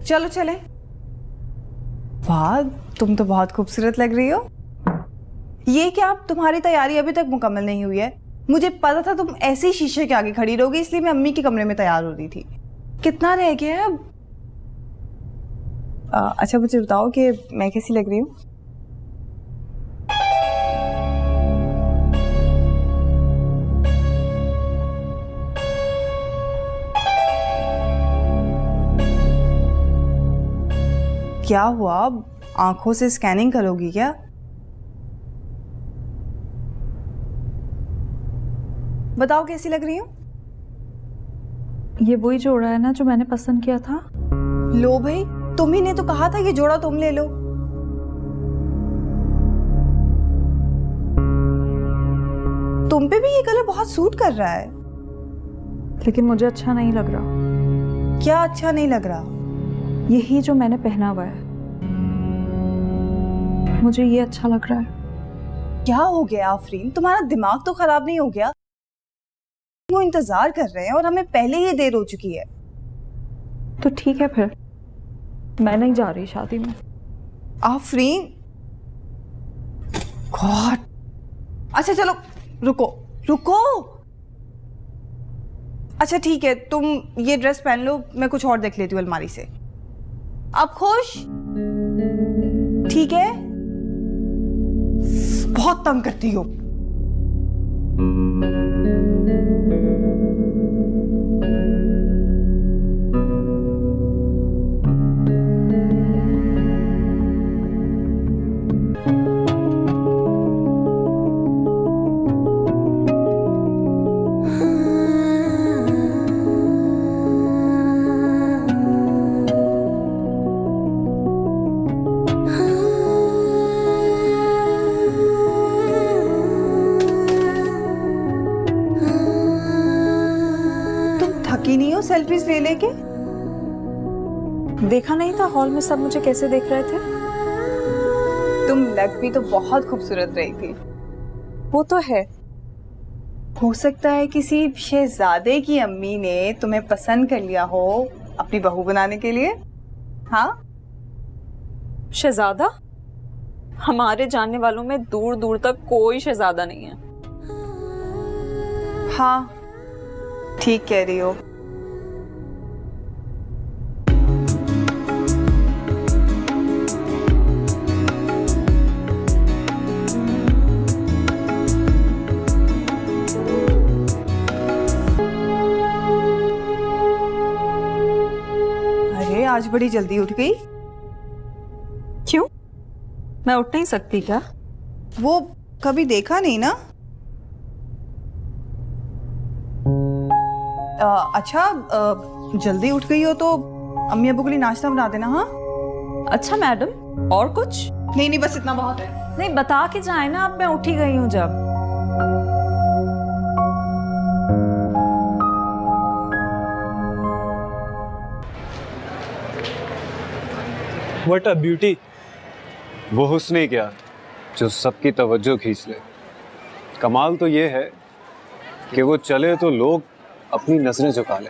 चलो चले। वाह, तुम तो बहुत खूबसूरत लग रही हो। ये क्या, तुम्हारी तैयारी अभी तक मुकम्मल नहीं हुई है? मुझे पता था तुम ऐसे ही शीशे के आगे खड़ी रहोगी, इसलिए मैं अम्मी के कमरे में तैयार हो रही थी। कितना रह गया है अब? अच्छा मुझे बताओ कि मैं कैसी लग रही हूँ? क्या हुआ, आंखों से स्कैनिंग करोगी क्या? बताओ कैसी लग रही हूँ? ये वही जोड़ा है ना जो मैंने पसंद किया था। लो भाई, तुम ही ने तो कहा था ये जोड़ा तुम ले लो। तुम पे भी ये कलर बहुत सूट कर रहा है। लेकिन मुझे अच्छा नहीं लग रहा। क्या अच्छा नहीं लग रहा? यही जो मैंने पहना हुआ है, मुझे ये अच्छा लग रहा है। क्या हो गया आफरीन, तुम्हारा दिमाग तो खराब नहीं हो गया? वो इंतजार कर रहे हैं और हमें पहले ही देर हो चुकी है। तो ठीक है फिर, मैं नहीं जा रही शादी में। आफरीन, गॉड। अच्छा चलो, रुको रुको। अच्छा ठीक है, तुम ये ड्रेस पहन लो, मैं कुछ और देख लेती हूँ अलमारी से। अब खुश? ठीक है। बहुत तंग करती हो। थकी नहीं हो सेल्फीज ले लेके? देखा नहीं था हॉल में सब मुझे कैसे देख रहे थे? तुम लग भी तो बहुत खूबसूरत रही थी। वो तो है। हो सकता है किसी शहजादे की अम्मी ने तुम्हें पसंद कर लिया हो अपनी बहू बनाने के लिए। हाँ? शहजादा? हमारे जानने वालों में दूर दूर तक कोई शहजादा नहीं है। हाँ, ठीक कह रही हो। अरे आज बड़ी जल्दी उठ गई। क्यों? मैं उठ नहीं सकती क्या? वो कभी देखा नहीं ना। अच्छा, जल्दी उठ गई हो तो अम्मी अब्बू के लिए नाश्ता बना देना। हाँ? अच्छा मैडम, और कुछ? नहीं नहीं, बस इतना बहुत है। नहीं, बता के जाए ना, अब मैं उठी गई हूँ जब। What a beauty! वो हुस्न ही क्या जो सबकी तवज्जो खींच ले। कमाल तो ये है कि वो चले तो लोग अपनी नजरें झुका लें।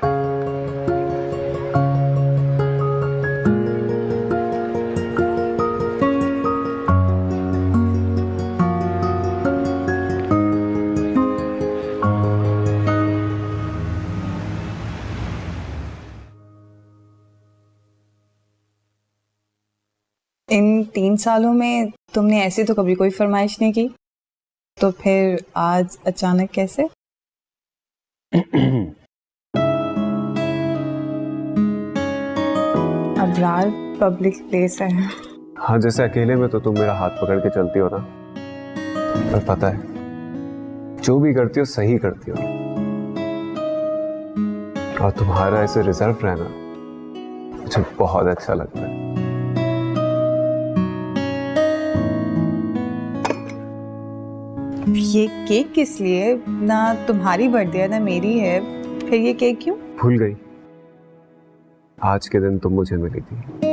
इन 3 सालों में तुमने ऐसी तो कभी कोई फरमाइश नहीं की, तो फिर आज अचानक कैसे? अब्रार पब्लिक प्लेस है। हाँ, जैसे अकेले में तो तुम मेरा हाथ पकड़ के चलती हो ना, पर पता है जो भी करती हो सही करती हो, और तुम्हारा ऐसे रिजर्व रहना मुझे बहुत अच्छा लगता है। ये केक किस लिए? ना तुम्हारी बर्थडे है ना मेरी है, फिर ये केक क्यों? भूल गई, आज के दिन तुम मुझे मिली थी।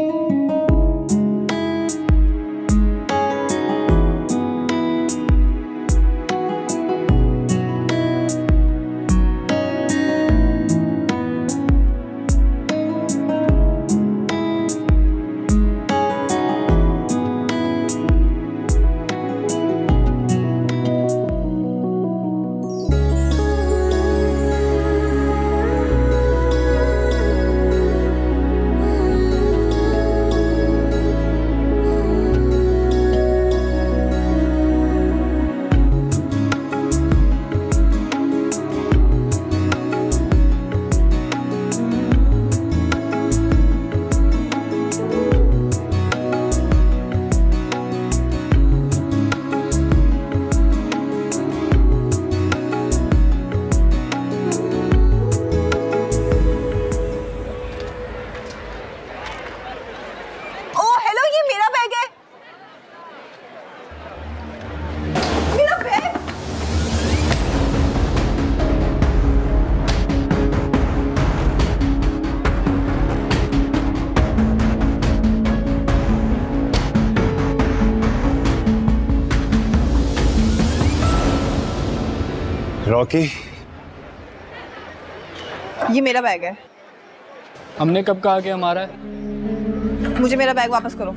रॉकी, ये मेरा बैग है, हमने कब कहा कि हमारा है? मुझे मेरा बैग वापस करो।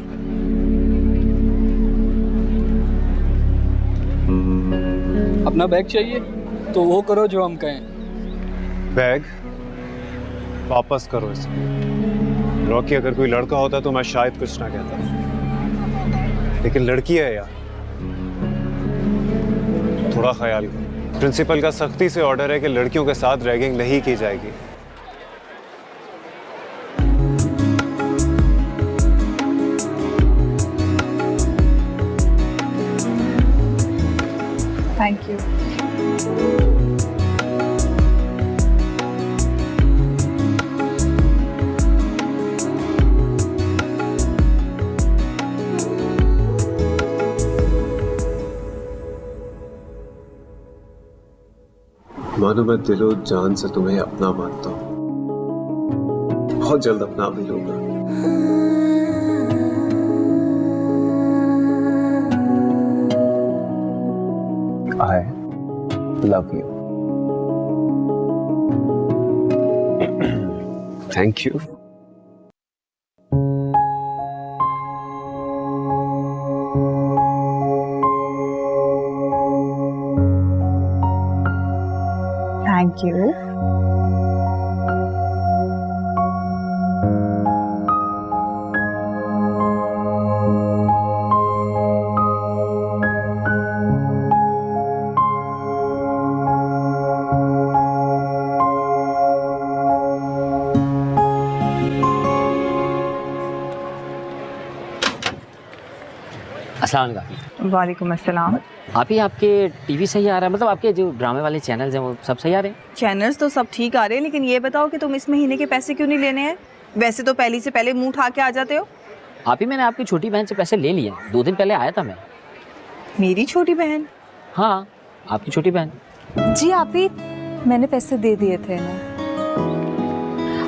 अपना बैग चाहिए तो वो करो जो हम कहें। बैग वापस करो इसे। रॉकी, अगर कोई लड़का होता तो मैं शायद कुछ ना कहता, लेकिन लड़की है यार, थोड़ा ख्याल करो। प्रिंसिपल का सख्ती से ऑर्डर है कि लड़कियों के साथ रैगिंग नहीं की जाएगी। Thank you. मानो मैं दिलो जान से तुम्हें अपना मानता हूँ, बहुत जल्द अपना भी लूंगा। I love you. Thank you. Thank you. अस्सलाम वालेकुम। वालेकुम अस्सलाम। आप ही आपके टीवी सही आ रहा है, मतलब आपके जो ड्रामे वाले चैनल्स हैं वो सब सही आ रहे हैं? चैनल्स तो सब ठीक आ रहे हैं, लेकिन ये बताओ कि तुम इस महीने के पैसे क्यों नहीं लेने हैं? वैसे तो पहली से पहले मुंह उठा के आ जाते हो। आप ही, मैंने आपकी छोटी बहन से पैसे ले लिए, 2 दिन पहले आया था मैं। मेरी छोटी बहन? हाँ, आपकी छोटी बहन। जी आप ही, मैंने पैसे दे दिए थे इन्हें,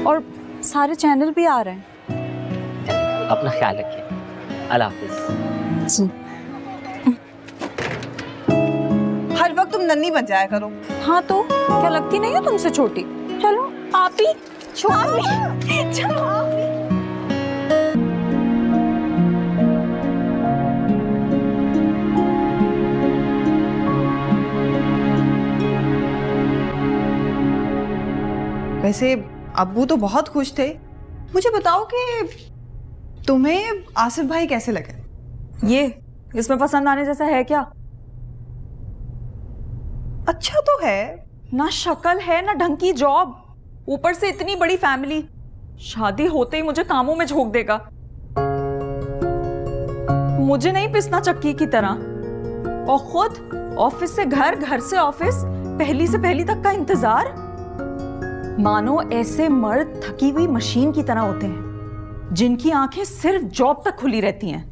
और सारे चैनल भी आ रहे हैं। अपना ख्याल रखिए। अल्लाह हाफिज़। जी। हर वक्त तुम नन्ही बन जाया करो। हाँ तो क्या लगती नहीं हो तुमसे छोटी? चलो आप ही छोटी, चलो आप ही। वैसे अब्बू तो बहुत खुश थे। मुझे बताओ कि तुम्हें आसिफ भाई कैसे लगे? ये इसमें पसंद आने जैसा है क्या? अच्छा तो है। ना शक्ल है ना ढंग की जॉब, ऊपर से इतनी बड़ी फैमिली। शादी होते ही मुझे कामों में झोंक देगा। मुझे नहीं पिसना चक्की की तरह, और खुद ऑफिस से घर, घर से ऑफिस, पहली से पहली तक का इंतजार। मानो ऐसे मर्द थकी हुई मशीन की तरह होते हैं, जिनकी आंखें सिर्फ जॉब तक खुली रहती हैं।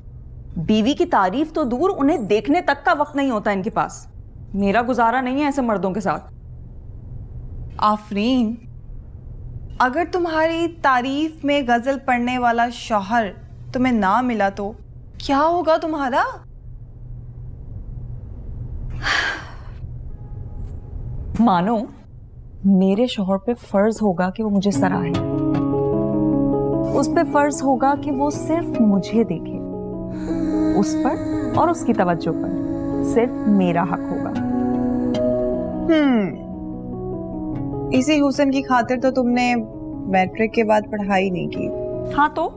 बीवी की तारीफ तो दूर, उन्हें देखने तक का वक्त नहीं होता इनके पास। मेरा गुजारा नहीं है ऐसे मर्दों के साथ। आफरीन, अगर तुम्हारी तारीफ में गजल पढ़ने वाला शौहर तुम्हें ना मिला तो क्या होगा तुम्हारा? मानो मेरे शौहर पे फर्ज होगा कि वो मुझे सराहे, उस पे फर्ज होगा कि वो सिर्फ मुझे देखे, उस पर और उसकी तवज्जो पर सिर्फ मेरा हक होगा। इसी हुस्न की खातिर तो तुमने मैट्रिक के बाद पढ़ाई नहीं की। हाँ तो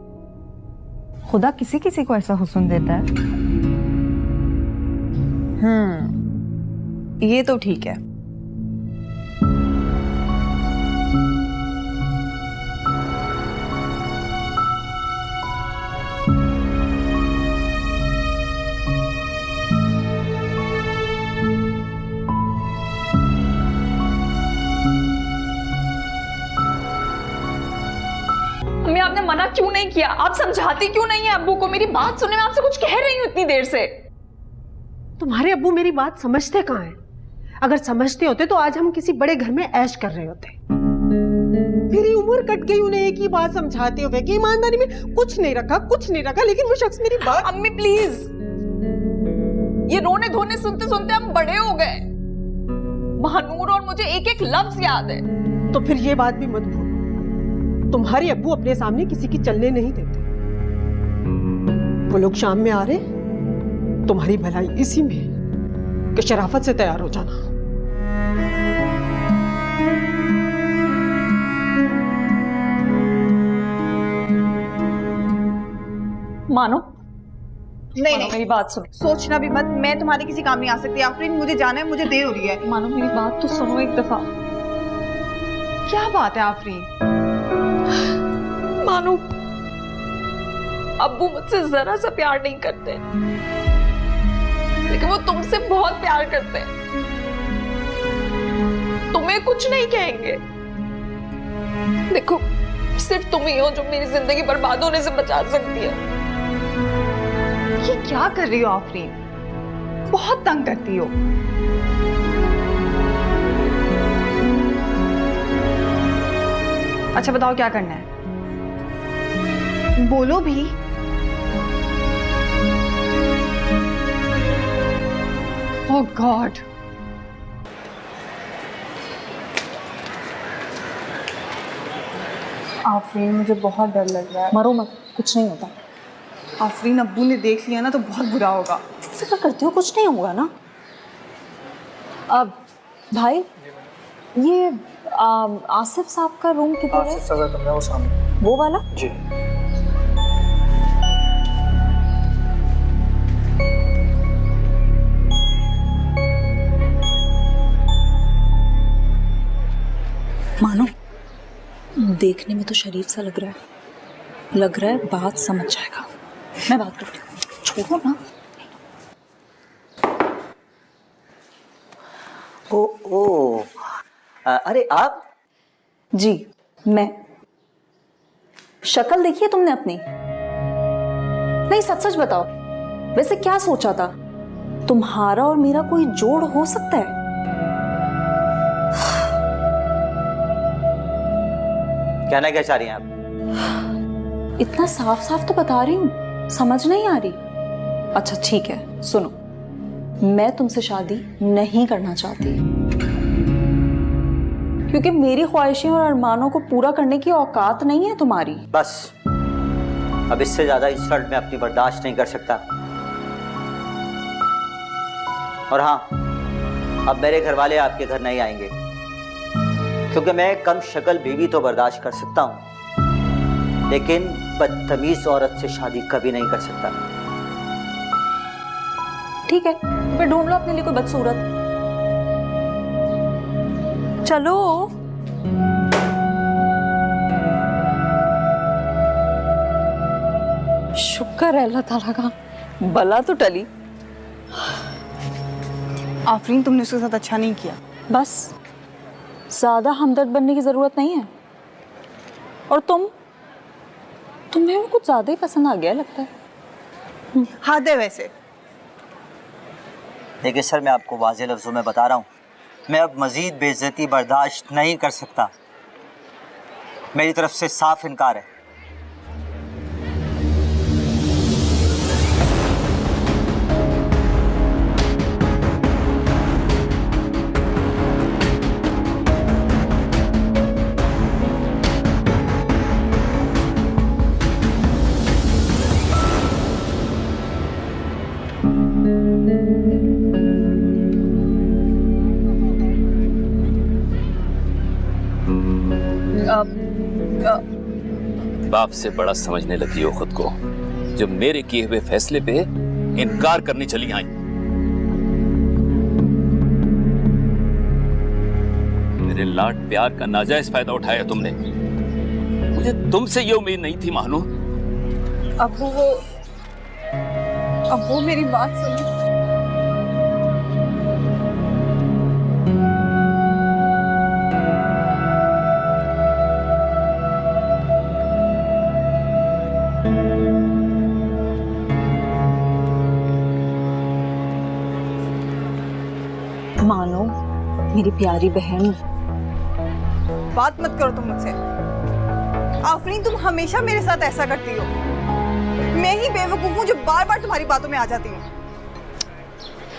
खुदा किसी किसी को ऐसा हुस्न देता है। ये तो ठीक है। मम्मी आपने मना क्यों नहीं किया? आप समझाती क्यों नहीं है अब्बू को? मेरी बात सुनने में आपसे कुछ कह रही हूँ इतनी देर से। तुम्हारे अब्बू मेरी बात समझते कहाँ हैं? अगर समझते होते तो आज हम किसी बड़े घर में ऐश कर रहे होते। मेरी उम्र कट गई उन्हें एक ही बात समझाते हुए कि ईमानदारी में कुछ नहीं रखा, कुछ नहीं रखा, लेकिन वो शख्स मेरी बात। अम्मी प्लीज, ये रोने धोने सुनते सुनते हम बड़े हो गए। महानूर और मुझे एक एक लफ्ज याद है। तो फिर ये बात भी मत भूलो, तुम्हारे अब्बू अपने सामने किसी की चलने नहीं देते। वो लोग शाम में आ रहे, तुम्हारी भलाई इसी में है कि शराफत से तैयार हो जाना। मानो नहीं मेरी नहीं, बात सुनो। सोचना भी मत, मैं तुम्हारे किसी काम नहीं आ सकती आफरीन। मुझे जाना है, मुझे देर हो रही है। मानो मेरी बात तो सुनो एक दफा। क्या बात है आफरीन? मानो अब्बू मुझसे जरा सा प्यार नहीं करते, लेकिन वो तुमसे बहुत प्यार करते हैं। तुम्हें कुछ नहीं कहेंगे। देखो, सिर्फ तुम ही हो जो मेरी जिंदगी बर्बाद होने से बचा सकती है। ये क्या कर रही हो आफरीन? बहुत तंग करती हो। अच्छा बताओ क्या करना है, बोलो भी। ओह गॉड, आफरीन मुझे बहुत डर लग रहा है। मरो मत, कुछ नहीं होता। आफरीन अब्बू ने देख लिया ना तो बहुत बुरा होगा। फिक्र करती हो, कुछ नहीं होगा ना। अब भाई, ये आसिफ साहब का रूम किधर है? सर कमरा वो सामने। वो वाला? जी। मानो देखने में तो शरीफ सा लग रहा है बात समझ जाएगा। मैं बात करती हूँ, छोड़ो ना। अरे आप? जी मैं। शक्ल देखी है तुमने अपनी? नहीं सच सच बताओ, वैसे क्या सोचा था? तुम्हारा और मेरा कोई जोड़ हो सकता है? कहना क्या चाह रही हैं आप? इतना साफ साफ तो बता रही हूँ, समझ नहीं आ रही? अच्छा ठीक है, सुनो, मैं तुमसे शादी नहीं करना चाहती, क्योंकि मेरी ख्वाहिशें और अरमानों को पूरा करने की औकात नहीं है तुम्हारी। बस, अब इससे ज्यादा इंसल्ट मैं अपनी बर्दाश्त नहीं कर सकता। और हाँ, अब मेरे घर वाले आपके घर नहीं आएंगे, क्योंकि मैं कम शक्ल बीवी तो बर्दाश्त कर सकता हूं, लेकिन बदतमीज औरत से शादी कभी नहीं कर सकता। ठीक है, फिर ढूंढ लो अपने लिए कोई बदसूरत। चलो। शुक्र है अल्लाह ताला का, बला तो टली। आफरीन तुमने उसके साथ अच्छा नहीं किया। बस, ज्यादा हमदर्द बनने की जरूरत नहीं है। और तुम्हें वो कुछ ज्यादा ही पसंद आ गया लगता है। हद है वैसे। देखिए सर, मैं आपको वाज़ेह लफ्ज़ों में बता रहा हूँ, मैं अब मज़ीद बेइज्जती बर्दाश्त नहीं कर सकता। मेरी तरफ से साफ इनकार है। बाप से बड़ा समझने लगी हो खुद को, जो मेरे किए हुए फैसले पे इनकार करने चली आई। मेरे लाड प्यार का नाजायज फायदा उठाया तुमने। मुझे तुमसे ये उम्मीद नहीं थी मानो। अब्बू मेरी बात सुनो। मानो मेरी प्यारी बहन। बात मत करो तुम मुझसे। आफरीन तुम हमेशा मेरे साथ ऐसा करती हो। मैं ही बेवकूफ हूँ जो बार बार तुम्हारी बातों में आ जाती हूँ।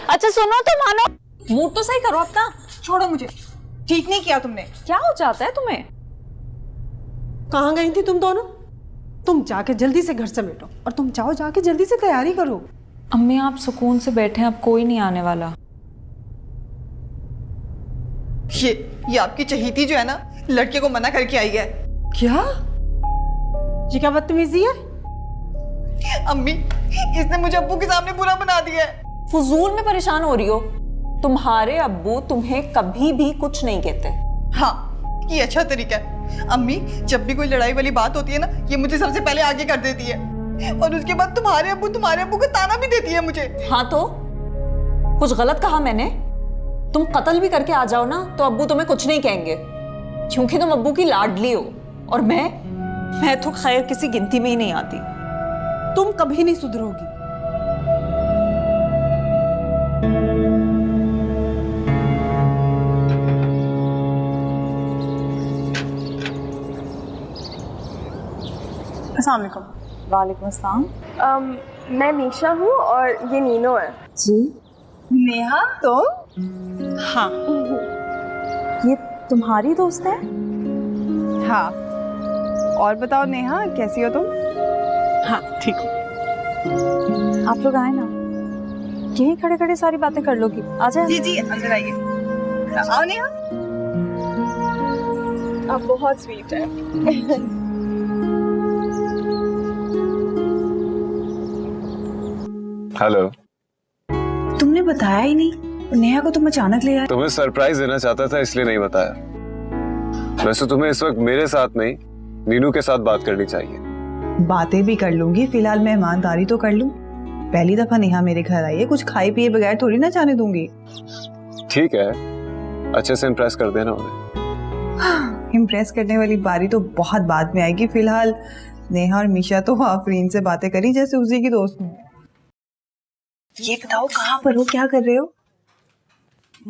अच्छा सुनो तो मानो, मूड तो सही करो अपना। छोड़ो मुझे। ठीक नहीं किया तुमने। क्या हो जाता है तुम्हें? कहाँ गई थी तुम दोनों? तुम जाके जल्दी से घर समेटो और तुम जाओ जाके जल्दी से तैयारी करो। अम्मी आप सुकून से बैठे हैं, अब कोई नहीं आने वाला। ये आपकी चहीती जो है ना, लड़के को मना करके आई है। क्या? ये क्या बदतमीजी है? अम्मी, इसने मुझे अब्बू के सामने बुरा बना दिया है। फजूल में परेशान हो रही हो। तुम्हारे अब्बू तुम्हें कभी भी कुछ नहीं कहते। हाँ, ये अच्छा तरीका है। अम्मी, जब भी कोई लड़ाई वाली बात होती है ना, ये मुझे सबसे पहले आगे कर देती है और उसके बाद तुम्हारे अब्बू को ताना भी देती है मुझे। हाँ तो कुछ गलत कहा मैंने? तुम कत्ल भी करके आ जाओ ना तो अब्बू तुम्हें कुछ नहीं कहेंगे, क्योंकि तुम अब्बू की लाडली हो और मैं तो खैर किसी गिनती में ही नहीं आती। तुम कभी नहीं सुधरोगी। अस्सलाम वालेकुम। वालेकुम अस्सलाम। मैं निशा हूँ और ये नीनो है। जी नेहा तो? हाँ ये तुम्हारी दोस्त है? हाँ। और बताओ नेहा, कैसी हो तुम? हाँ ठीक हो। आप लोग आए ना, यहीं खड़े खड़े सारी बातें कर लोगी। आ जाए। जी जी, अंदर आइए। आओ नेहा। आप बहुत स्वीट है। हेलो। तुमने बताया ही नहीं, नेहा को तुम अचानक ले आए। तुम्हें सरप्राइज देना चाहता था इसलिए नहीं बताया। वैसे तुम्हें इस वक्त मेरे साथ नहीं, नीनू के साथ बात करनी चाहिए। बातें भी कर लूंगी, फिलहाल मेहमानदारी तो कर लूं। पहली दफा नेहा मेरे घर आई है, कुछ खाए पिए बगैर थोड़ी ना जाने दूंगी। ठीक है, अच्छे से इम्प्रेस कर देना उन्हें। इम्प्रेस करने वाली बारी तो बहुत बाद में आएगी। फिलहाल नेहा और मीशा तो आफरीन से बातें करी जैसे उसी की दोस्त हूँ। ये बताओ कहाँ पर हो, क्या कर रहे हो?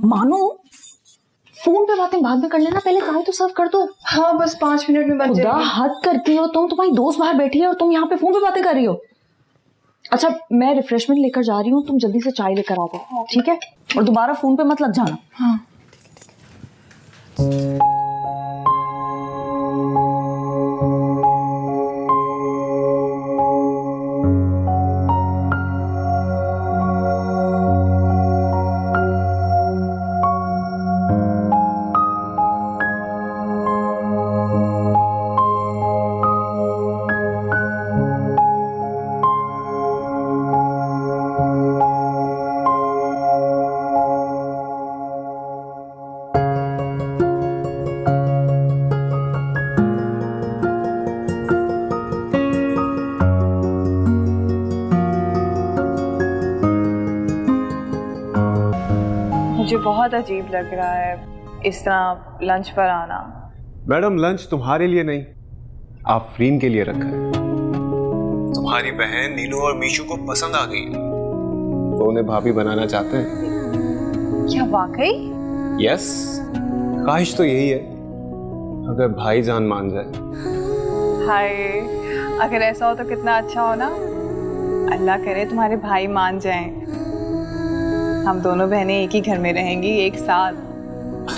मानो फोन पे बातें बाद में कर लेना, पहले चाय तो सर्व कर दो। हाँ बस 5 मिनट में बन खुदा जाएगी। हद करती हो तुम, तुम्हारी दोस्त बाहर बैठी है और तुम यहाँ पे फोन पे बातें कर रही हो। अच्छा मैं रिफ्रेशमेंट लेकर जा रही हूँ, तुम जल्दी से चाय लेकर आ दो, ठीक है? और दोबारा फोन पे मत लग जाना। हाँ। मुझे बहुत अजीब लग रहा है इस तरह लंच पर आना। मैडम, लंच तुम्हारे लिए नहीं, आफरीन के लिए रखा है। तुम्हारी बहन नीनू और मीशू को पसंद आ गई, तो उन्हें भाभी बनाना चाहते हैं। क्या वाकई? यस, ख्वाहिश तो यही है, अगर भाईजान मान जाए। हाय, अगर ऐसा हो तो कितना अच्छा हो ना। अल्लाह करे तुम्हारे भाई मान जाएं, हम दोनों बहनें एक ही घर में रहेंगी एक साथ।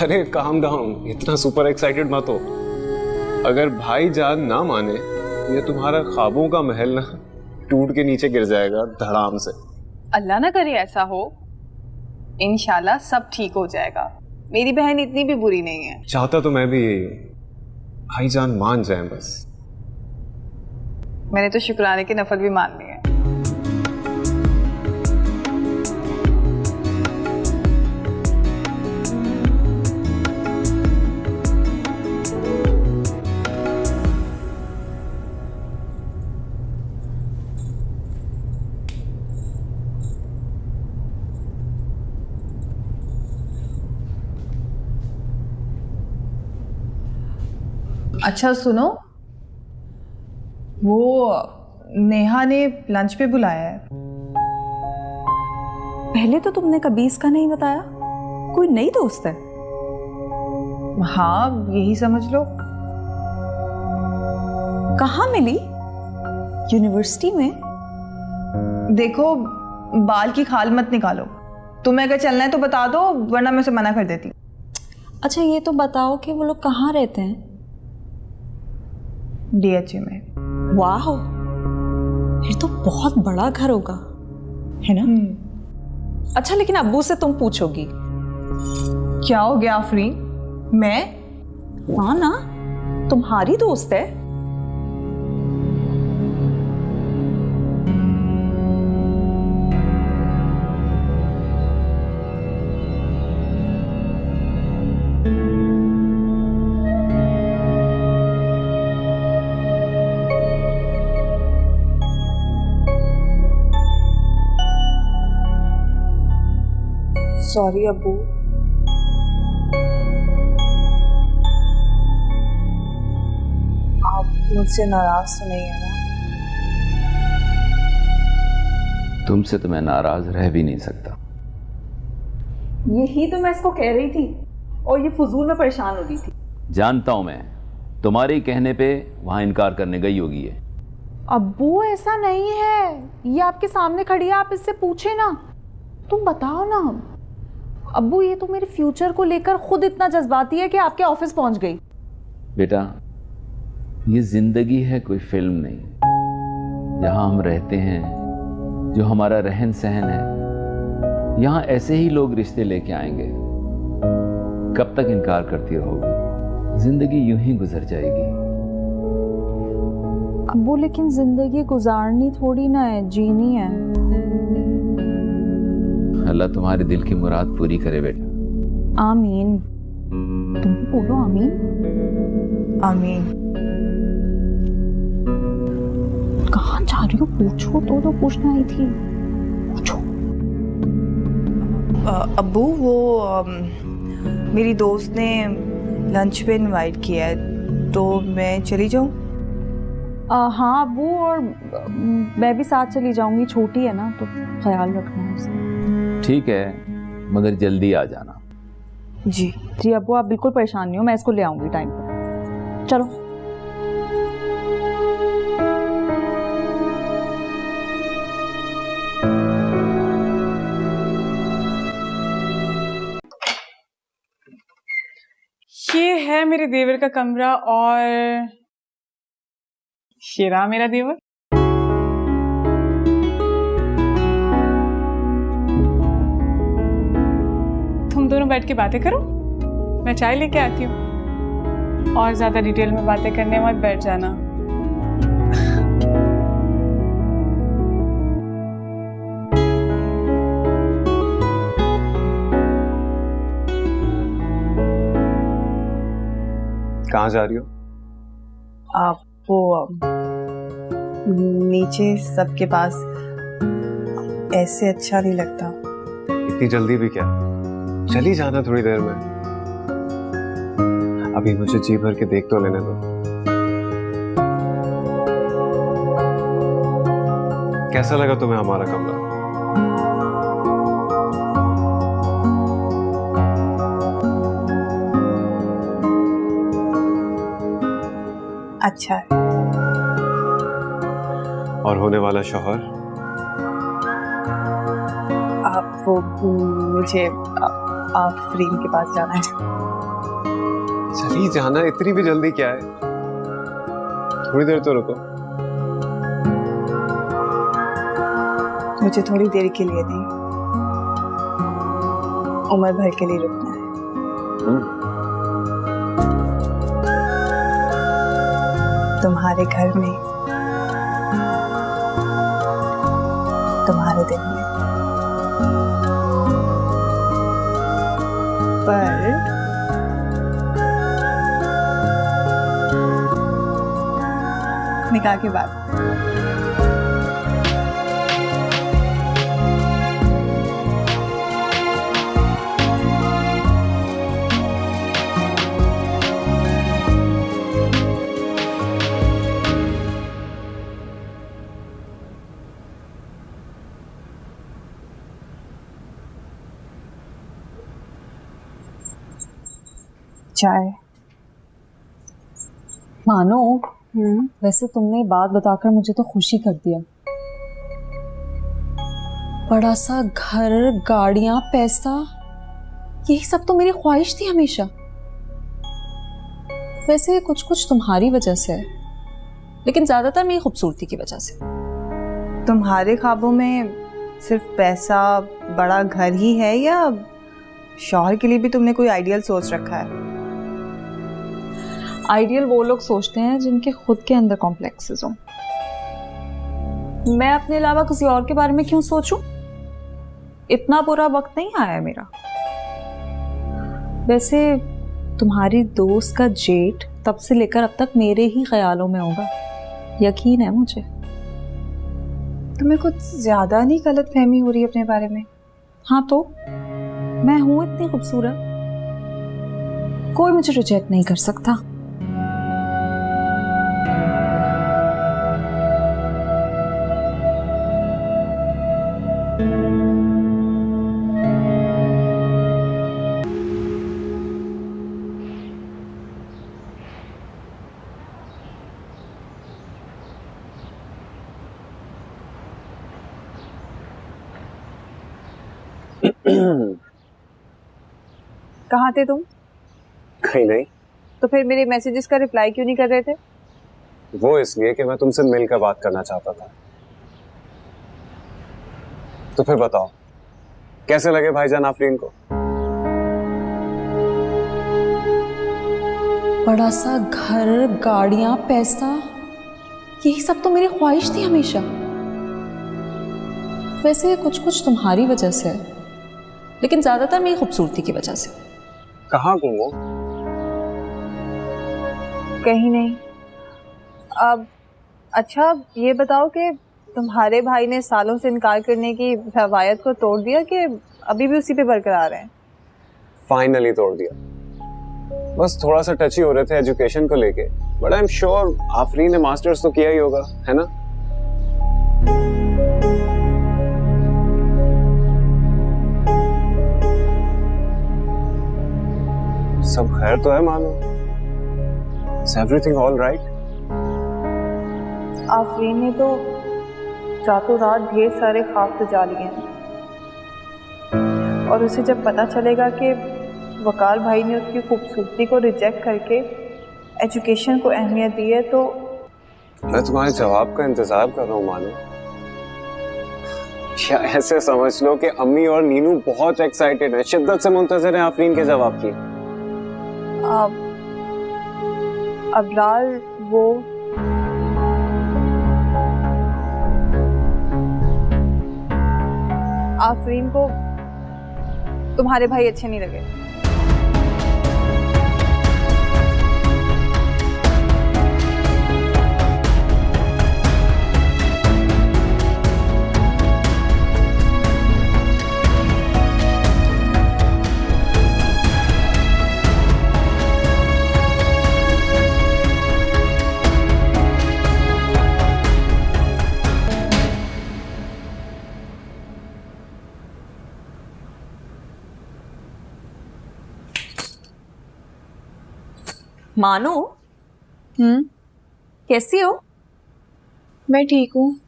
अरे काम डाउन, इतना सुपर एक्साइटेड मत हो। अगर भाईजान ना माने, ये तुम्हारा ख्वाबों का महल ना टूट के नीचे गिर जाएगा धड़ाम से। अल्लाह ना करे ऐसा हो, इंशाल्लाह सब ठीक हो जाएगा। मेरी बहन इतनी भी बुरी नहीं है। चाहता तो मैं भी यही हूँ, भाईजान मान जाए बस। मैंने तो शुक्राने के नफल भी मान लिए। अच्छा सुनो, वो नेहा ने लंच पे बुलाया है। पहले तो तुमने कभी इसका नहीं बताया, कोई नई दोस्त है? हाँ यही समझ लो। कहाँ मिली? यूनिवर्सिटी में? देखो, बाल की खाल मत निकालो। तुम्हें अगर चलना है तो बता दो, वरना मैं उसे मना कर देती। अच्छा ये तो बताओ कि वो लोग कहाँ रहते हैं? डीएचए में। वाह, फिर तो बहुत बड़ा घर होगा, है ना? अच्छा लेकिन अब्बू से तुम पूछोगी? क्या हो गया आफरीन? मैं? हाँ ना, तुम्हारी दोस्त है। सॉरी अब्बू। आप मुझसे नाराज तो नहीं है ना? तुमसे तो मैं नाराज रह भी नहीं सकता। यही तो मैं इसको कह रही थी और ये फजूल में परेशान हो रही थी। जानता हूं मैं, तुम्हारे कहने पे वहां इनकार करने गई होगी ये। अब्बू ऐसा नहीं है, ये आपके सामने खड़ी है, आप इससे पूछे ना। तुम बताओ ना अब्बू, ये तो मेरे फ्यूचर को लेकर खुद इतना जज्बाती है कि आपके ऑफिस पहुंच गई। बेटा, ये जिंदगी है, कोई फिल्म नहीं। जहां हम रहते हैं, जो हमारा रहन सहन है, यहां ऐसे ही लोग रिश्ते लेके आएंगे। कब तक इनकार करती रहोगी? जिंदगी यूं ही गुजर जाएगी। अब्बू लेकिन जिंदगी गुजारनी थोड़ी ना है, जीनी है। अल्लाह तुम्हारे दिल की मुराद पूरी करे बेटा। आमीन। तुम बोलो आमीन। आमीन। कहाँ जा रही हो? पूछो तो पूछना आई थी, पूछो। अब्बू वो मेरी दोस्त ने लंच पे इनवाइट किया है, तो मैं चली जाऊँ? हाँ अब्बू, और मैं भी साथ चली जाऊंगी, छोटी है ना, तो ख्याल रखना उसका। ठीक है, मगर जल्दी आ जाना। जी जी अब्बू, आप बिल्कुल परेशान नहीं हो, मैं इसको ले आऊंगी टाइम पर। चलो। ये है मेरे देवर का कमरा और ये रहा मेरा देवर। तुम दोनों बैठ के बातें करो, मैं चाय लेके आती हूँ। और ज्यादा डिटेल में बातें करने मत बैठ जाना। कहाँ जा रही हो? आप वो नीचे सबके पास ऐसे अच्छा नहीं लगता। इतनी जल्दी भी क्या? चली जाना थोड़ी देर में। अभी मुझे जी भर के देख तो लेने दो। कैसा लगा तुम्हें हमारा कमरा? अच्छा है। और होने वाला शौहर? आप वो मुझे आफरीन के पास जाना है। चली जाना, इतनी भी जल्दी क्या है? थोड़ी देर तो रुको। मुझे थोड़ी देर के लिए नहीं, उम्र भर के लिए रुकना है। तुम्हारे घर में, तुम्हारे दिल में। पर निकाह के बाद। चाय। मानो वैसे तुमने बात बताकर मुझे तो खुशी कर दिया। बड़ा सा घर, गाड़ियां, पैसा, यही सब तो मेरी ख्वाहिश थी हमेशा। वैसे कुछ कुछ तुम्हारी वजह से है, लेकिन ज्यादातर मेरी खूबसूरती की वजह से। तुम्हारे ख्वाबों में सिर्फ पैसा, बड़ा घर ही है या शौहर के लिए भी तुमने कोई आइडियल सोच रखा है? आइडियल वो लोग सोचते हैं जिनके खुद के अंदर कॉम्प्लेक्सेस हों। मैं अपने अलावा किसी और के बारे में क्यों सोचूं? इतना बुरा वक्त नहीं आया है मेरा। वैसे तुम्हारी दोस्त का जेठ तब से लेकर अब तक मेरे ही ख्यालों में होगा, यकीन है मुझे। तुम्हें कुछ ज्यादा नहीं गलतफहमी हो रही है अपने बारे में? हाँ तो मैं हूं इतनी खूबसूरत, कोई मुझे रिजेक्ट नहीं कर सकता। कहाँ थे तुम? कहीं नहीं। तो फिर मेरे मैसेजेस का रिप्लाई क्यों नहीं कर रहे थे? वो इसलिए कि मैं तुमसे मिलकर बात करना चाहता था। तो फिर बताओ, कैसे लगे भाईजान आफरीन को? बड़ा सा घर, गाड़ियां, पैसा, यही सब तो मेरी ख्वाहिश थी हमेशा। वैसे कुछ कुछ तुम्हारी वजह से है, लेकिन ज्यादातर मेरी खूबसूरती की वजह से। कहाँ घूमो? कहीं नहीं। अब अच्छा ये बताओ कि तुम्हारे भाई ने सालों से इनकार करने की रवायत को तोड़ दिया कि अभी भी उसी पे बरकरार हैं? फाइनली तोड़ दिया। बस थोड़ा सा टची हो रहे थे एजुकेशन को लेके, but I am sure Afreen ने मास्टर्स तो किया ही होगा, है ना? सब खैर तो है मानो? Is everything all right? Afreen ने तो रातों रात ढेर सारे ख्वाब सजा लिए हैं, और उसे जब पता चलेगा कि वकार भाई ने उसकी खूबसूरती को रिजेक्ट करके एजुकेशन को अहमियत दी है, तो मैं तुम्हारे जवाब का इंतजार कर रहा हूँ मानो। या ऐसे समझ लो कि अम्मी और नीनू बहुत एक्साइटेड हैं, शिद्दत से मुंतजर हैं आफरीन के जवाब की। अबरार वो आफरीन को तुम्हारे भाई अच्छे नहीं लगे? मानो, कैसी हो? मैं ठीक हूँ।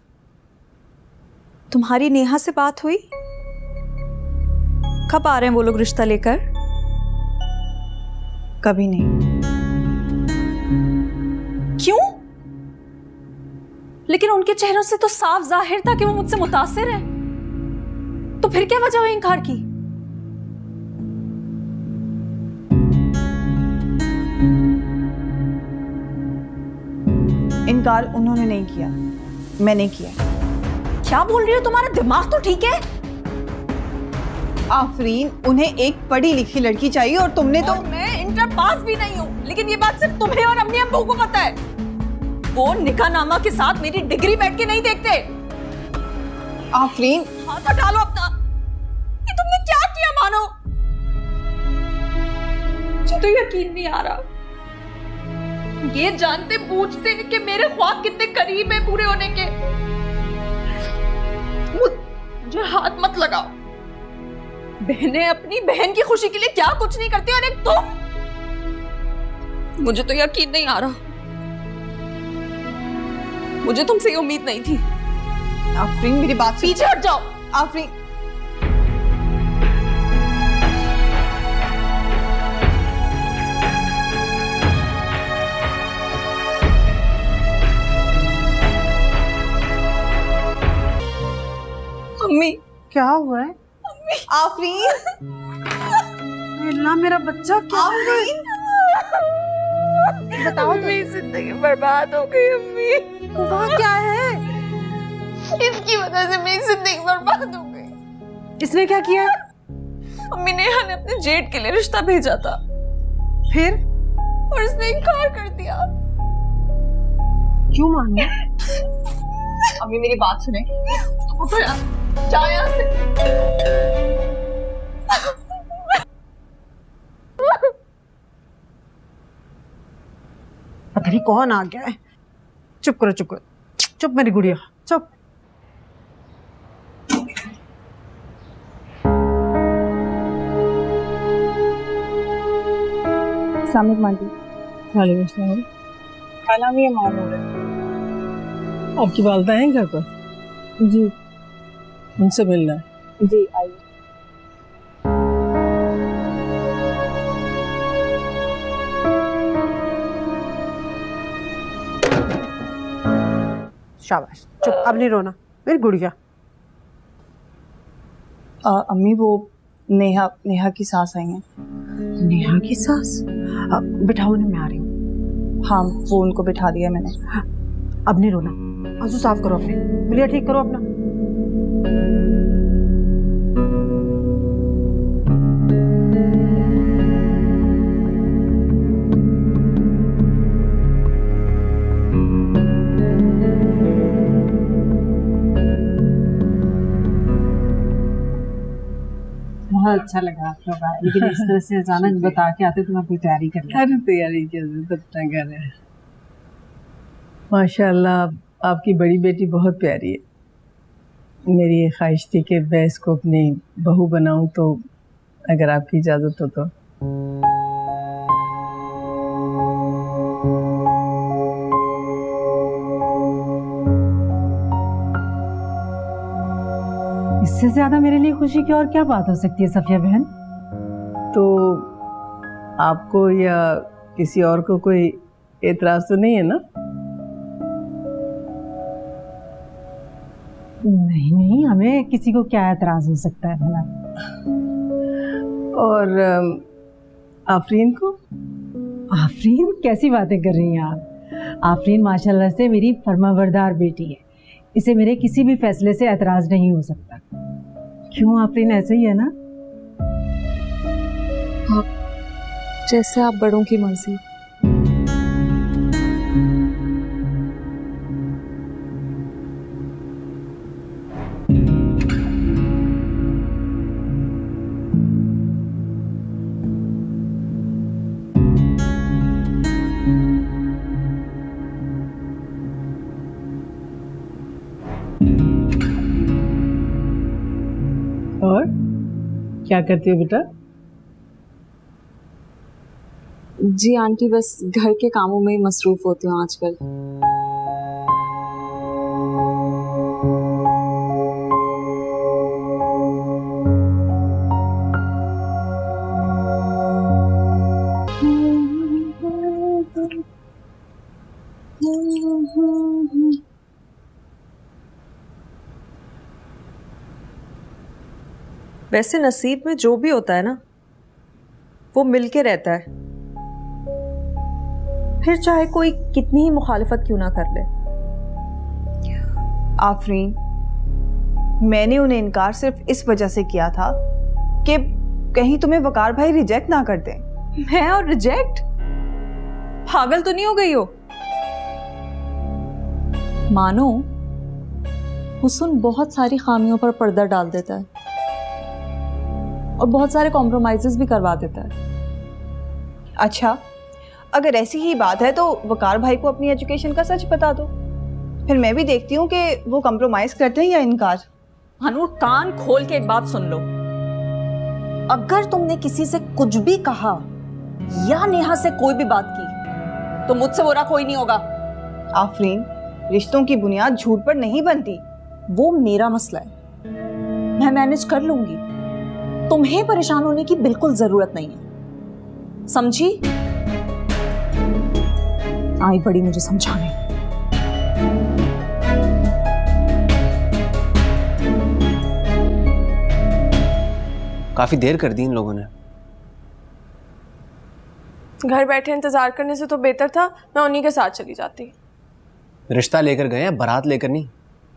तुम्हारी नेहा से बात हुई? कब आ रहे हैं वो लोग रिश्ता लेकर? कभी नहीं। क्यों? लेकिन उनके चेहरों से तो साफ जाहिर था कि वो मुझसे मुतासिर हैं। तो फिर क्या वजह हुई इनकार की? इनकार उन्होंने नहीं किया, मैंने किया। क्या बोल रही हो? तुम्हारा दिमाग तो ठीक है? आफरीन, उन्हें एक पढ़ी लिखी लड़की चाहिए और तुमने तो। मैं इंटर पास भी नहीं हूँ, लेकिन ये बात सिर्फ तुम्हें और अम्मी अब्बू को पता है। वो निकाहनामा के साथ मेरी डिग्री बैठ के नहीं देखते। आफरीन, हाथ हटा लो अपना। ये तुमने क्या किया मानो? मुझे तो यकीन नहीं आ रहा। ये जानते बूझते कि मेरे ख्वाब कितने करीब है पूरे होने के। मुझे हाथ मत लगाओ। बहनें अपनी बहन की खुशी के लिए क्या कुछ नहीं करती, और एक तुम। मुझे तो यकीन नहीं आ रहा। मुझे तुमसे ये उम्मीद नहीं थी। आफरीन, मेरी बात पीछे हट जाओ। आफरीन, अम्मी क्या हुआ है? आफरीन, अल्लाह मेरा बच्चा क्या हुआ है? बताओ तो। मेरी जिंदगी बर्बाद हो गई अम्मी। हुआ क्या है? इसकी वजह से मेरी जिंदगी बर्बाद हो गई। इसने क्या किया? अम्मी नेहा ने अपने जेठ के लिए रिश्ता भेजा था फिर और इसने इनकार कर दिया। क्यों मानो? अम्मी मेरी बात सुने, उठो यार, जाओ यहाँ से। पता नहीं कौन आ गया है। चुप करो चुप करो, चुप मेरी गुड़िया, चुप। वालेकुम। क्या नाम है? माँ बोल रहे हैं। आपकी वालदा हैं घर पर? जी उनसे मिलना है। जी आइए। शाबाश, चुप, अब नहीं रोना मेरी गुड़िया। अम्मी वो नेहा की सास आई हैं। नेहा की सास? बिठाओ ना, मैं आ रही हूँ। हाँ, वो उनको बिठा दिया मैंने। अब नहीं रोना, आंसू साफ करो अपने, गुड़िया ठीक करो अपना। बहुत अच्छा लगा आप लोग आए, लेकिन इस तरह से अचानक बता के आते तो मैं कोई तैयारी कर लेती। अरे तैयारी की जरूरत अपना घर है। माशाल्लाह आपकी बड़ी बेटी बहुत प्यारी है। मेरी ये ख्वाहिश थी कि मैं इसको अपनी बहू बनाऊं, तो अगर आपकी इजाज़त हो तो। इससे ज्यादा मेरे लिए खुशी की और क्या बात हो सकती है सफिया बहन? तो आपको या किसी और को कोई एतराज तो नहीं है ना? नहीं नहीं, हमें किसी को क्या एतराज हो सकता है भला। और आफरीन को? आफरीन कैसी बातें कर रही हैं आप? आफरीन माशाल्लाह से मेरी फर्माबरदार बेटी है, इसे मेरे किसी भी फैसले से एतराज नहीं हो सकता। क्यों आफरीन, ऐसे ही है ना? जैसे आप बड़ों की मर्जी। और क्या करती हो बेटा? जी आंटी, बस घर के कामों में ही मसरूफ होती हूँ आजकल। वैसे नसीब में जो भी होता है ना, वो मिलके रहता है, फिर चाहे कोई कितनी ही मुखालिफत क्यों ना कर ले। आफरीन, मैंने उन्हें इनकार सिर्फ इस वजह से किया था कि कहीं तुम्हें वकार भाई रिजेक्ट ना कर दें। मैं और रिजेक्ट? पागल तो नहीं हो गई हो? मानो हुस्न बहुत सारी खामियों पर पर्दा डाल देता है और बहुत सारे कॉम्प्रोमाइजेस भी करवा देता है। अच्छा, अगर ऐसी ही बात है तो वकार भाई को अपनी एजुकेशन का सच बता दो, फिर मैं भी देखती हूँ कि वो कॉम्प्रोमाइज करते हैं या इनकार। हनूर, कान खोल के एक बात सुन लो। अगर तुमने किसी से कुछ भी कहा या नेहा से कोई भी बात की तो मुझसे बुरा कोई नहीं होगा। आफरीन, रिश्तों की बुनियाद झूठ पर नहीं बनती। वो मेरा मसला है, मैं मैनेज कर लूंगी। तुम्हें परेशान होने की बिल्कुल जरूरत नहीं है, समझी? आई बड़ी मुझे समझाने। काफ़ी देर कर दी इन लोगों ने। घर बैठे इंतजार करने से तो बेहतर था मैं उन्हीं के साथ चली जाती। रिश्ता लेकर गए हैं, बारात लेकर नहीं,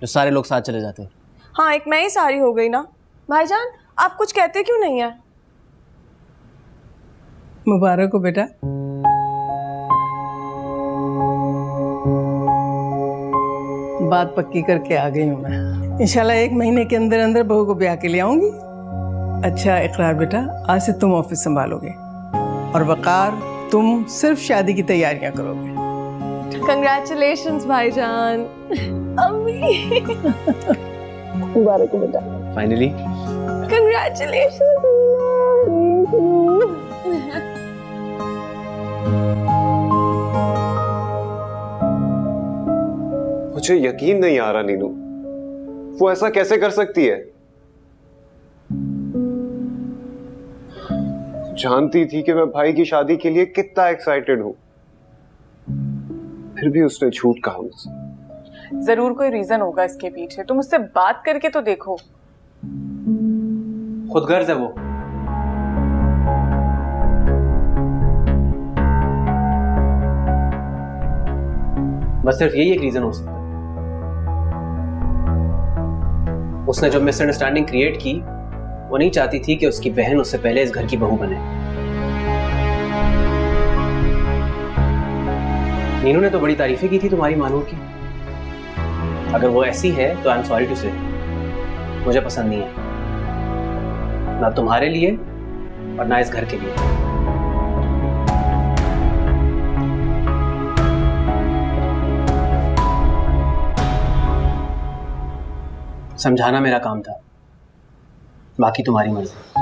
जो सारे लोग साथ चले जाते हैं। हाँ, एक मैं ही सारी हो गई ना। भाईजान आप कुछ कहते क्यों नहीं है? मुबारक हो बेटा। बात पक्की करके आ गई हूँ मैं। इंशाल्लाह 1 महीने के अंदर अंदर बहू को ब्याह के लिए आऊंगी। अच्छा इकरार बेटा, आज से तुम ऑफिस संभालोगे और वकार तुम सिर्फ शादी की तैयारियां करोगे। कंग्रेचुलेशंस भाईजान। अम्मी मुबारक हो बेटा। Finally congratulations. मुझे यकीन नहीं आ रहा नीनू, वो ऐसा कैसे कर सकती है? जानती थी कि मैं भाई की शादी के लिए कितना एक्साइटेड हूं, फिर भी उसने झूठ कहा मुझसे। जरूर कोई रीजन होगा इसके पीछे, तुम उससे बात करके तो देखो। खुदगर्ज है वो। बस सिर्फ यही एक रीजन हो सकता है। उसने जो मिसअंडरस्टैंडिंग क्रिएट की, वो नहीं चाहती थी कि उसकी बहन उससे पहले इस घर की बहू बने। नीनू ने तो बड़ी तारीफें की थी तुम्हारी मानूर की। अगर वो ऐसी है तो आई एम सॉरी टू से, मुझे पसंद नहीं है, ना तुम्हारे लिए और ना इस घर के लिए। समझाना मेरा काम था, बाकी तुम्हारी मर्जी।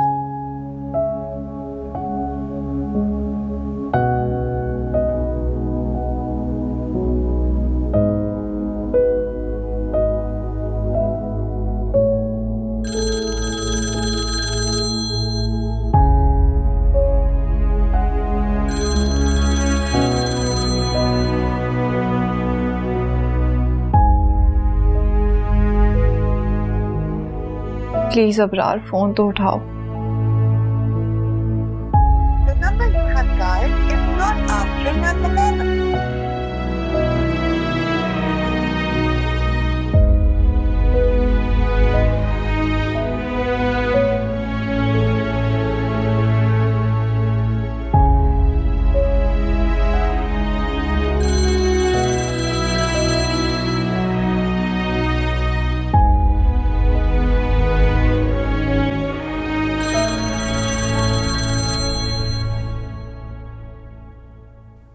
प्लीज अबरार फोन तो उठाओ।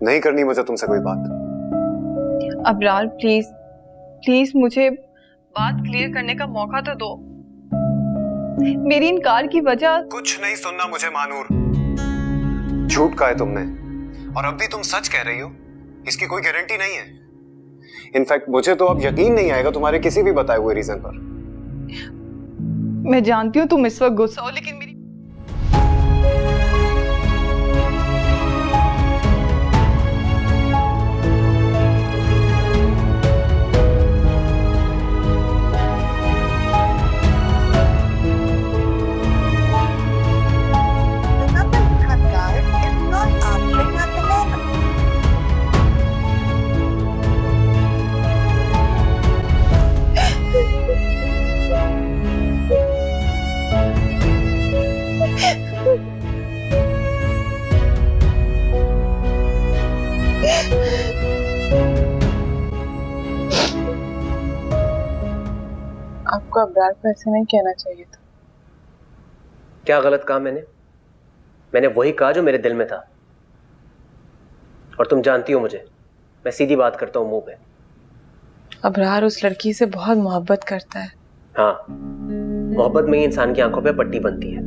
नहीं करनी मुझे तुमसे कोई बात। अबरार प्लीज प्लीज मुझे बात क्लियर करने का मौका तो दो। मेरी इनकार की वजह कुछ नहीं सुनना मुझे मानूर। झूठ कहा है तुमने और अब भी तुम सच कह रही हो, इसकी कोई गारंटी नहीं है। इनफैक्ट मुझे तो अब यकीन नहीं आएगा तुम्हारे किसी भी बताए हुए रीजन पर। मैं जानती हूँ तुम इस वक्त गुस्सा हो, लेकिन मेरी आपको अबरार को ऐसे नहीं कहना चाहिए था। क्या गलत कहा मैंने? मैंने वही कहा जो मेरे दिल में था। और तुम जानती हो मुझे, मैं सीधी बात करता हूँ मुंह पे। अबरार उस लड़की से बहुत मोहब्बत करता है। हाँ, मोहब्बत में ही इंसान की आंखों पे पट्टी बनती है।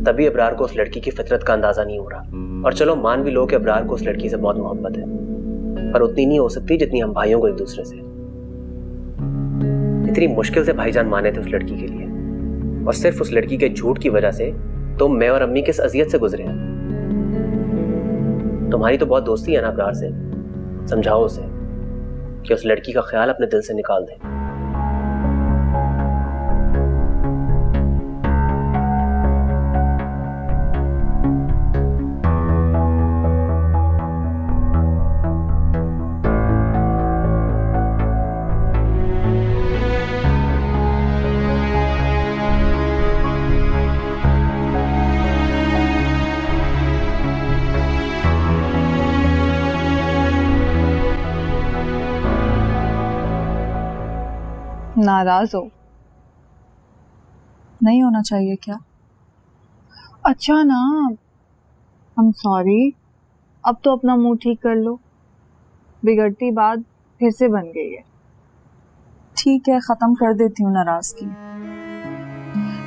तभी अबरार को उस लड़की की फितरत का अंदाजा नहीं हो रहा। और चलो मान भी लो कि अबरार को उस लड़की से बहुत मोहब्बत है, पर उतनी नहीं हो सकती जितनी हम भाइयों को एक दूसरे से। इतनी मुश्किल से भाईजान माने थे उस लड़की के लिए, और सिर्फ उस लड़की के झूठ की वजह से तुम, मैं और अम्मी किस अजियत से गुजरे हैं। तुम्हारी तो बहुत दोस्ती है ना अबरार से, समझाओ उसे कि उस लड़की का ख्याल अपने दिल से निकाल दे। नाराज हो? नहीं होना चाहिए क्या? अच्छा ना, I'm सॉरी। अब तो अपना मुंह ठीक कर लो, बिगड़ती बात फिर से बन गई है। ठीक है, खत्म कर देती हूँ नाराजगी,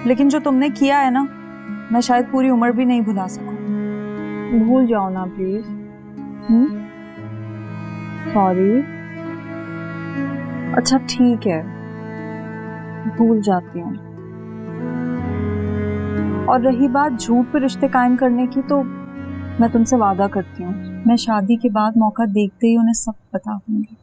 लेकिन जो तुमने किया है ना, मैं शायद पूरी उम्र भी नहीं भुला सकूं। भूल जाओ ना प्लीज। सॉरी। अच्छा ठीक है, भूल जाती हूँ। और रही बात झूठ पे रिश्ते कायम करने की, तो मैं तुमसे वादा करती हूँ, मैं शादी के बाद मौका देखते ही उन्हें सब बता दूंगी।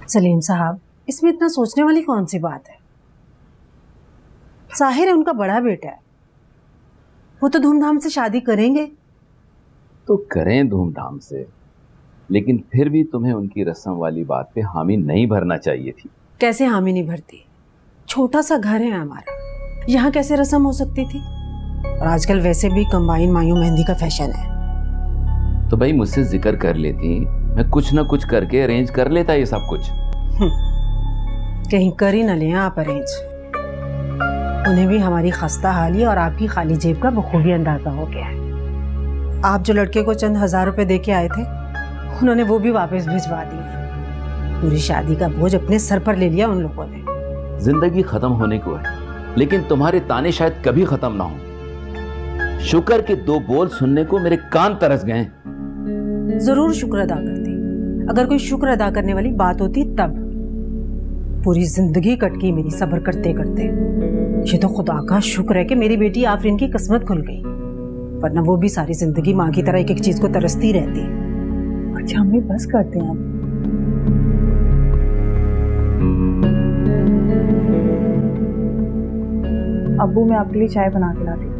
सलीम साहब, इसमें इतना सोचने वाली कौन सी बात है? साहिर है उनका बड़ा बेटा है, वो तो धूमधाम से शादी करेंगे। तो करें धूमधाम से, लेकिन फिर भी तुम्हें उनकी रस्म वाली बात पे हामी नहीं भरना चाहिए थी। कैसे हामी नहीं भरती? छोटा सा घर है हमारा, यहाँ कैसे रस्म हो सकती थी? और आजकल वैसे भी कंबाइन मायूं मेहंदी का फैशन है। तो भाई मुझसे जिक्र कर लेती, मैं कुछ ना कुछ करके अरेंज कर लेता ये सब कुछ। कहीं कर ही न लें आप अरेंज। उन्हें भी हमारी खस्ता हाली और आपकी खाली जेब का बखूबी अंदाजा हो गया है। आप जो लड़के को चंद हजार रुपए दे के आए थे, उन्होंने वो भी वापस भिजवा दिए। पूरी शादी का बोझ अपने सर पर ले लिया उन लोगों ने। जिंदगी खत्म होने को है, लेकिन तुम्हारे ताने शायद कभी खत्म ना हो। शुक्र के 2 बोल सुनने को मेरे कान तरस गए। जरूर शुक्र अदा करती, अगर कोई शुक्र अदा करने वाली बात होती तब। पूरी जिंदगी कट गई मेरी सब्र करते करते। ये तो खुदा का शुक्र है कि मेरी बेटी आफरीन की किस्मत खुल गई, वरना वो भी सारी जिंदगी माँ की तरह एक एक चीज को तरसती रहती। अच्छा हमें बस करते हैं अब्बू, मैं आपके लिए चाय बना के लाती हूँ।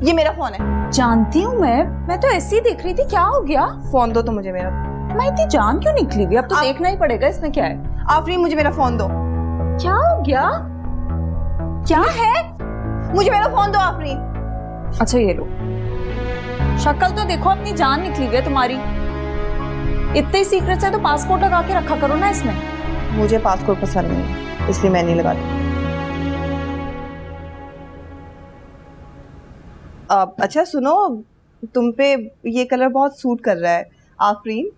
ये मेरा फोन है। जानती हूँ मैं तो ऐसे ही देख रही थी। क्या हो गया? फोन दो तो मुझे मेरा। मैं इतनी जान क्यों निकली हुई? अब तो देखना ही पड़ेगा इसमें क्या है। आफरीन, मुझे मेरा फोन दो। क्या हो गया? क्या है? मुझे मेरा फोन दो आफरीन। अच्छा ये लो, शक्ल तो देखो, अपनी जान निकली हुई है तुम्हारी। इतने सीक्रेट है तो पासपोर्ट लगा के रखा करो ना इसमें। मुझे पासपोर्ट पसंद नहीं, इसलिए मैं नहीं लगाती। अच्छा सुनो, तुम पे ये कलर बहुत सूट कर रहा है आफरीन।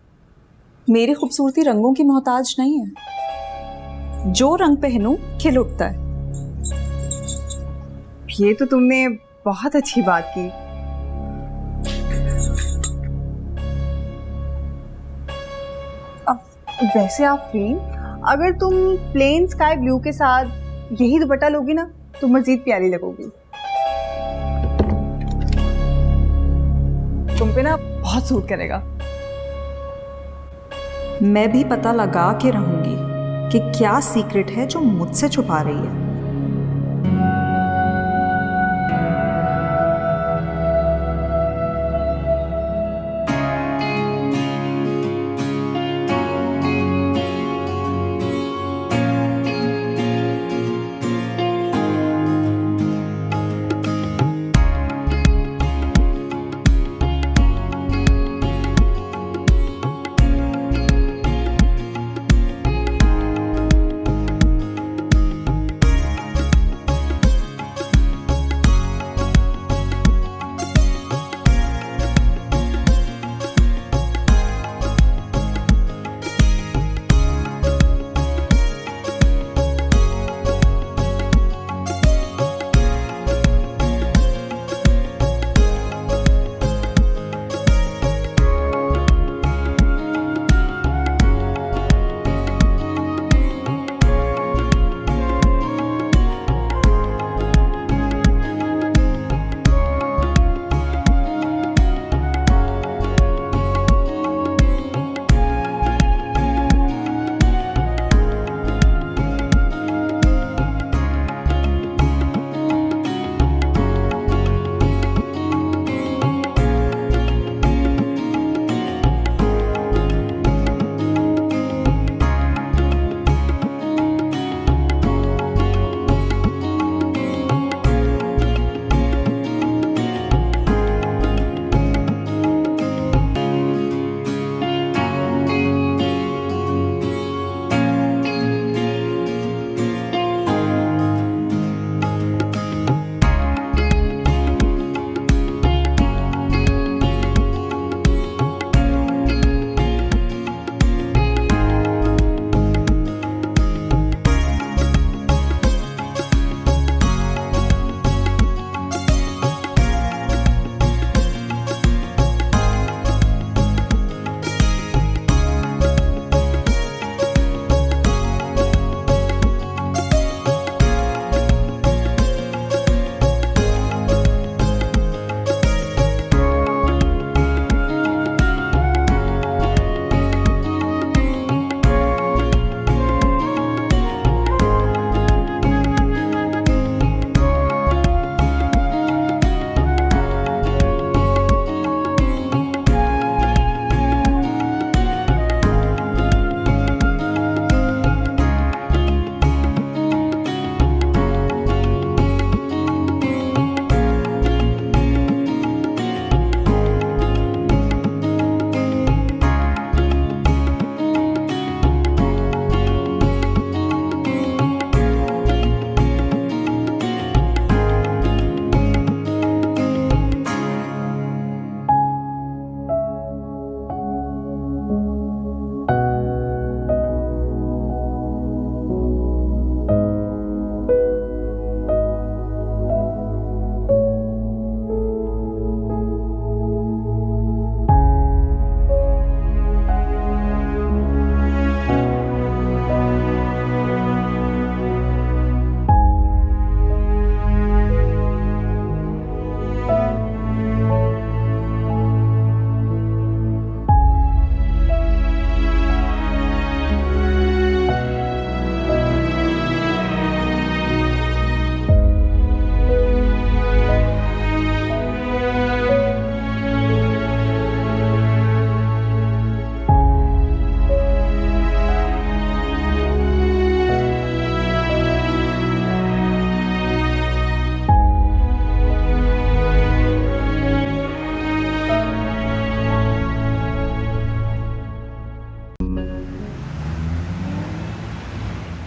मेरी खूबसूरती रंगों की मोहताज नहीं है, जो रंग पहनूं खिल उठता है। ये तो तुमने बहुत अच्छी बात की। वैसे आफरीन, अगर तुम प्लेन स्काई ब्लू के साथ यही दुपट्टा लोगी ना तो मजीद प्यारी लगोगी। तुम पे ना बहुत सूट करेगा। मैं भी पता लगा के रहूंगी कि क्या सीक्रेट है जो मुझसे छुपा रही है।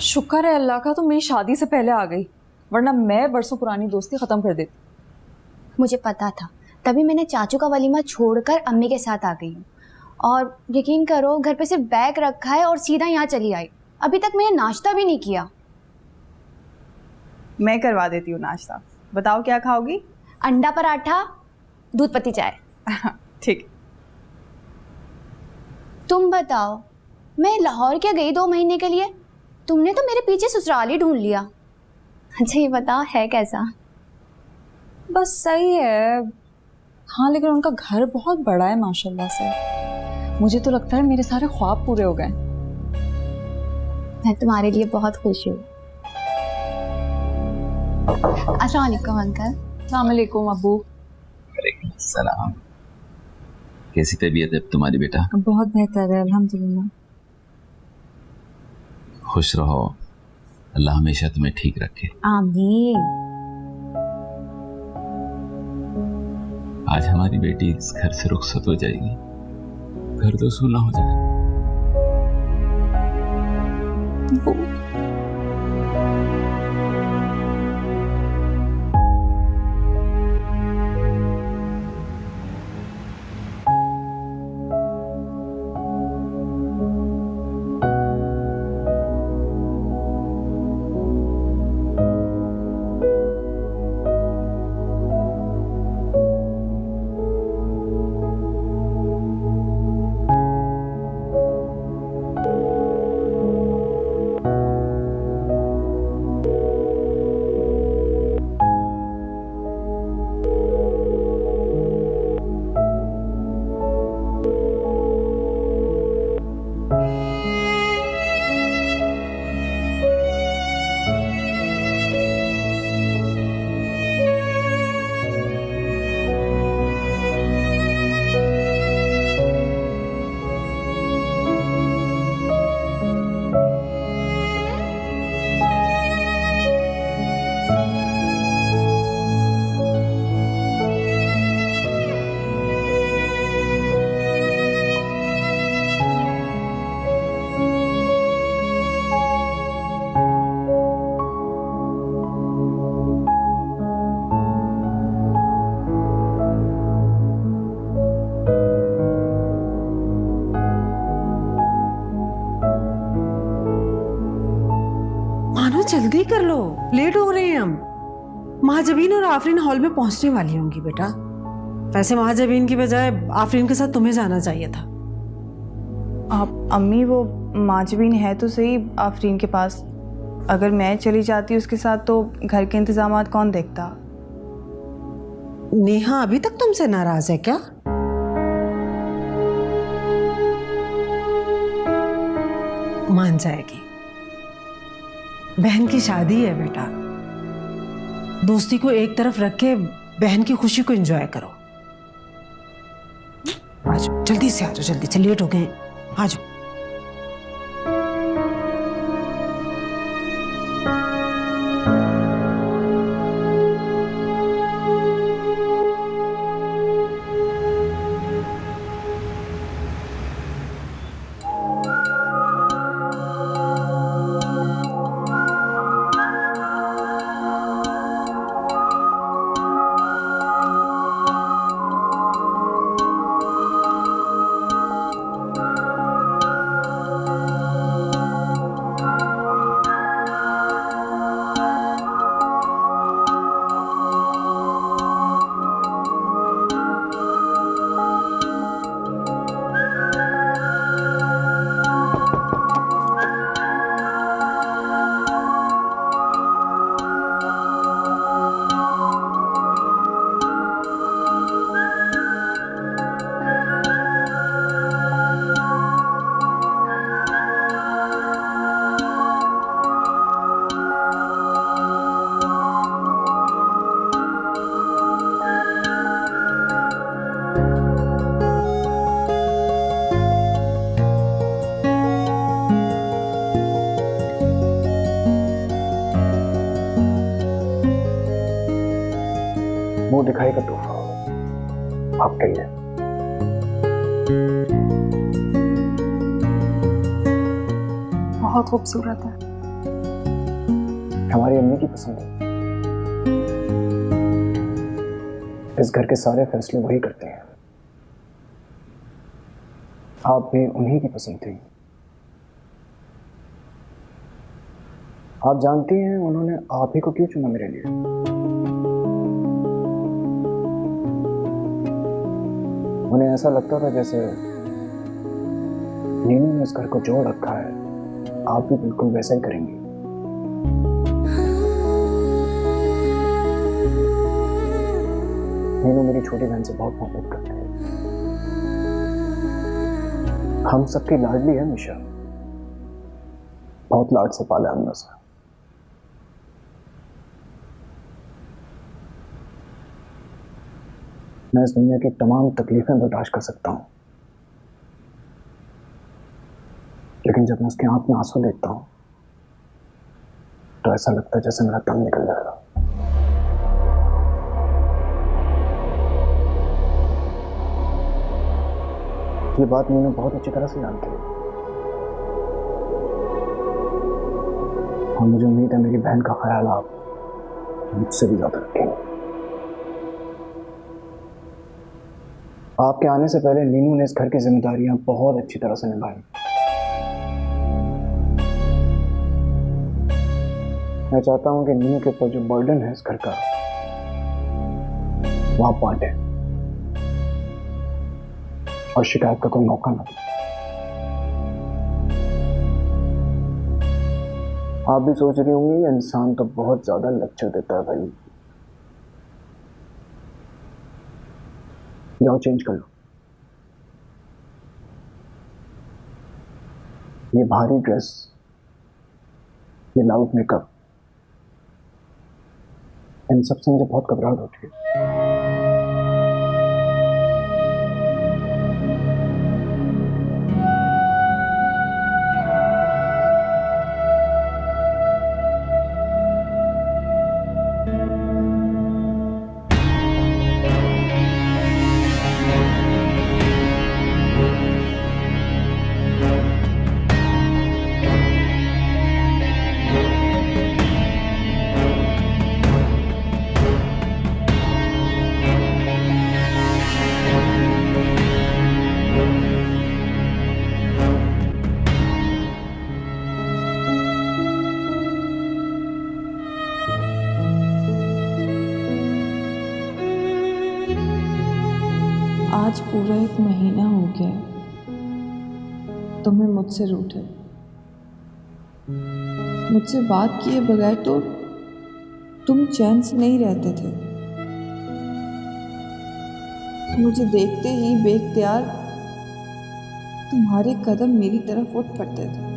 शुक्र है अल्लाह का तुम मेरी शादी से पहले आ गई, वरना मैं बरसों पुरानी दोस्ती खत्म कर देती। मुझे पता था, तभी मैंने चाचू का वलीमा छोड़कर अम्मी के साथ आ गई हूँ। और यकीन करो, घर पे सिर्फ बैग रखा है और सीधा यहाँ चली आई। अभी तक मैंने नाश्ता भी नहीं किया। मैं करवा देती हूँ नाश्ता। बताओ क्या खाओगी? अंडा पराठा, दूध पत्ती चाय। ठीक। तुम बताओ, मैं लाहौर क्या गई 2 महीने के लिए, तुमने तो मेरे पीछे ससुराल ही ढूंढ लिया। अच्छा ये बताओ है कैसा? बस सही है, हाँ लेकिन उनका घर बहुत बड़ा है माशाल्लाह से। मुझे तो लगता है मेरे सारे ख्वाब पूरे हो गए। मैं तुम्हारे लिए बहुत खुश हूँ। अस्सलाम वालेकुम अंकल। अस्सलाम वालेकुम अब्बू। सलाम। कैसी तबीयत है तुम्हारी बेटा? बहुत बेहतर है अल्हम्दुलिल्लाह। खुश रहो, अल्लाह हमेशा तुम्हें ठीक रखे। आमीन। आज हमारी बेटी इस घर से रुखसत हो जाएगी, घर तो सूना हो जाए। जल्दी कर लो, लेट हो रहे हैं हम। महाजबीन और आफरीन हॉल में पहुंचने वाली होंगी बेटा। वैसे महाजबीन की बजाय आफरीन के साथ तुम्हें जाना चाहिए था। आप अम्मी, वो माजबीन है तो सही आफरीन के पास, अगर मैं चली जाती उसके साथ तो घर के इंतजामात कौन देखता? नेहा अभी तक तुमसे नाराज है क्या? मान जाएगी, बहन की शादी है बेटा। दोस्ती को एक तरफ रख के बहन की खुशी को एंजॉय करो। आज जल्दी से आ जाओ, जल्दी से, लेट हो गए, आ जाओ। मुंह दिखाई का तोहफा आपका ही है। बहुत खूबसूरत है। हमारी अम्मी की पसंद है। इस घर के सारे फैसले वही करते हैं। आप भी उन्हीं की पसंद थी। आप जानती हैं उन्होंने आप ही को क्यों चुना मेरे लिए? उन्हें ऐसा लगता था जैसे नीनू ने इस घर को जोड़ रखा है, आप भी बिल्कुल वैसा ही करेंगी। मीनू मेरी छोटी बहन से बहुत मोहब्बत करती है। हम सबकी लाडली है मिशा, बहुत लाड से पाला हमने उसे। मैं इस दुनिया की तमाम तकलीफें बर्दाश्त कर सकता हूं, लेकिन जब मैं उसकी आंख में आंसू देखता हूं तो ऐसा लगता है जैसे मेरा दम निकल जाएगा। ये बात मीनू बहुत अच्छी तरह से जानती है और मुझे उम्मीद है मेरी बहन का ख्याल आप मुझसे भी ज्यादा रखेंगे। आपके आने से पहले नीनू ने इस घर की जिम्मेदारियां बहुत अच्छी तरह से निभाई। मैं चाहता हूं कि नीनू के ऊपर जो बर्डन है इस घर का वो आप बांटे और शिकायत का कोई मौका ना दे। आप भी सोच रहे होंगे ये इंसान तो बहुत ज्यादा लेक्चर देता है भाई। जाओ चेंज कर लो। ये भारी ड्रेस, ये लाउड मेकअप, इन सब से मुझे बहुत घबराहट होती है। आज पूरा 1 महीना हो गया तुम्हें मुझसे रूठे, मुझसे बात किए बगैर तो तुम चैन से नहीं रहते थे। मुझे देखते ही बेख्तियार तुम्हारे कदम मेरी तरफ उठ पड़ते थे।